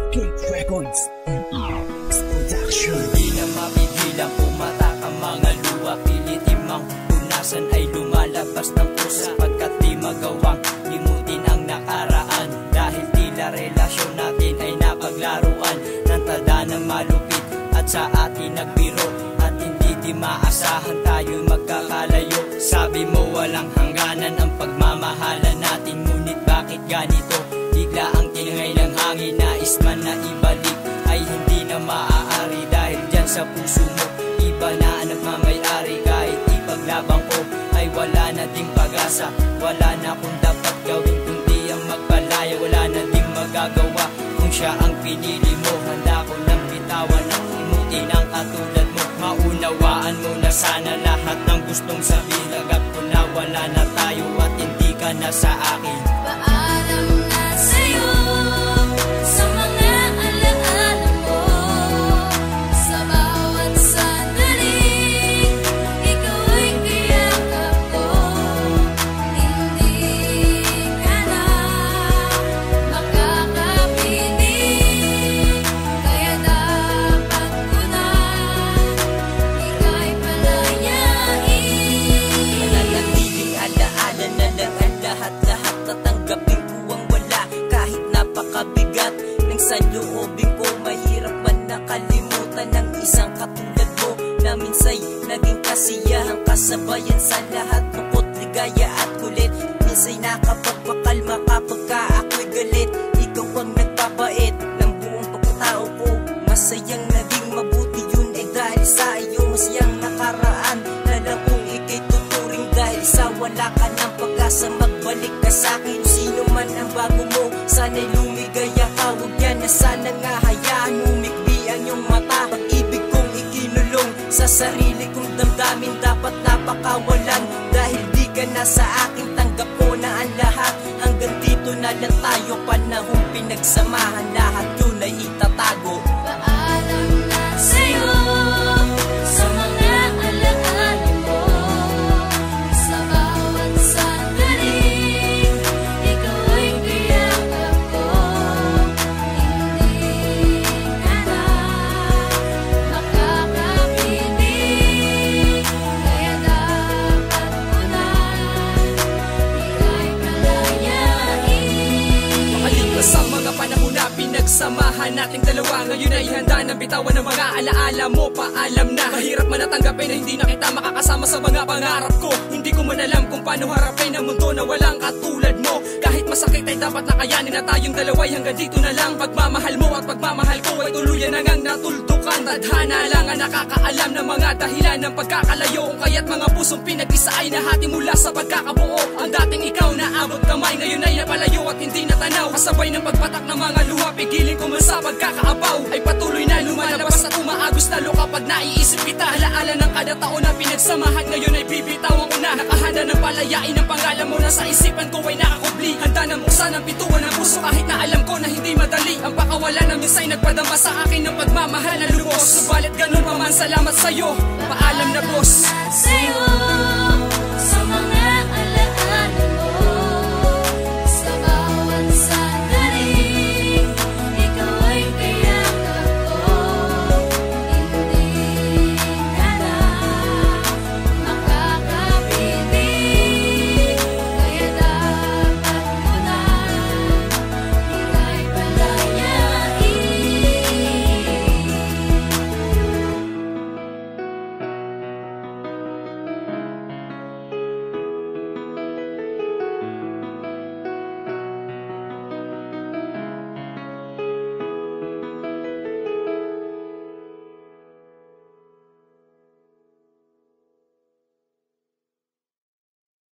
Cake Records Production. Di na mapigilang pumatak ang mga luha, pilit imang punasan ay lumalabas ng pusa, pagkat di magawang limutin ang nakaraan, dahil tila relasyon natin ay napaglaruan ng tada ng malupit at sa atin nagbiro, at hindi di maasahan tayo magkakalayo. Sabi mo walang hangganan ang pagmamahalan natin, ngunit bakit ganito? Bigla ang tinangay ng hangin, nais man na ibalik ay hindi na maaari, dahil dyan sa puso mo iba na ang nagmamayari. Kahit ipaglabang ko ay wala na ding pag-asa, wala na kung dapat gawin kundi ang magpalaya, wala na ding magagawa kung siya ang pinili mo. Handa ko nang bitawan ang imutin ang katulad mo, maunawaan mo na sana lahat ng gustong sabihin, agad ko na wala na tayo at hindi ka na sa akin. Paalam na sa'yo sa mga alaala mo, sa bawat sandali ikaw ay kiyakap ko. Hindi ka na makakapiling, kaya dapat ko na ika'y palayain. Mananatiling alaala na lang ang lahat-lahat, tatanggapin ko ang wala kahit napakabigat ng saloobin ko. Mahirap man nakalimutan ng isang katulad mo, na minsa'y naging kasiyahan, kasabayan sa lahat, lungkot, ligaya at kulit. Minsa'y nakapagpakalma kapag ka ako'y galit, ikaw ang nagpapait ng buong pagkatao ko. Masayang naging mabuti yun ay dahil sa iyo, masayang nakaraan na lang kung ika'y tuturing, dahil sa wala ka ng pag-asa magbalik ka sa'kin. Sino man ang bago mo, sana'y lumigaya ka, huwag yan na sana nga hayaan umikbi ang iyong mata. Pag-ibig kong ikinulong sa sarili kong damdamin, dapat napakawalan, dahil di ka na sa akin, tanggap ko na ang lahat. Hanggang dito na lang tayo, panahong pinagsamahan, lahat yun ay itatago. Paalam na sa'yo sa mga alaala mo, sa bawat sandali ikaw ay kiyakap ko. Hindi ka na makakapiling, kaya dapat ko na ika'y palayain. Makaligtas sa mga panahon na pinagsamahan nating dalawa, ngayon ay handa na bitawan ng mga alaala mo. Paalam na, mahirap man natanggapin na hindi na kita makakasama sa mga pangarap ko. Hindi ko man alam kung paano harapin ang mundo na walang katulad mo. Kahit masakit ay dapat nakayanin na tayong dalawa'y hanggang dito na lang. Pagmamahal mo at pagmamahal ko ay tuluyan na ngang natuldukan. Tadhana lang ang nakakaalam ng mga dahilan ng pagkakalayo, kung kaya't mga pusong pinag-isa ay nahati mula sa pagkakabuo. Ang dating ikaw na abot kamay, ngayon ay napalayo at hindi natanaw. Kasabay ng pagpatak ng mga luha, pigilin ko man sa pagkakaabaw, ay patuloy na lumalabas at umaagos lalo kapag naiisip kita. Alaala ng kada taon na pinagsamahan, ngayon ay bibitawan ko na. Nakahanda ng palayain ang pangalan mo na sa isipan ko ay nakakubli. Handa na buksan ang pintuan ng puso kahit na alam ko na hindi madali. Ang pakawala na minsa'y nagpadama sa akin ng pagmamahal na lubos. Subalit ganun pa man, salamat sa'yo. Paalam na boss. Sa'yo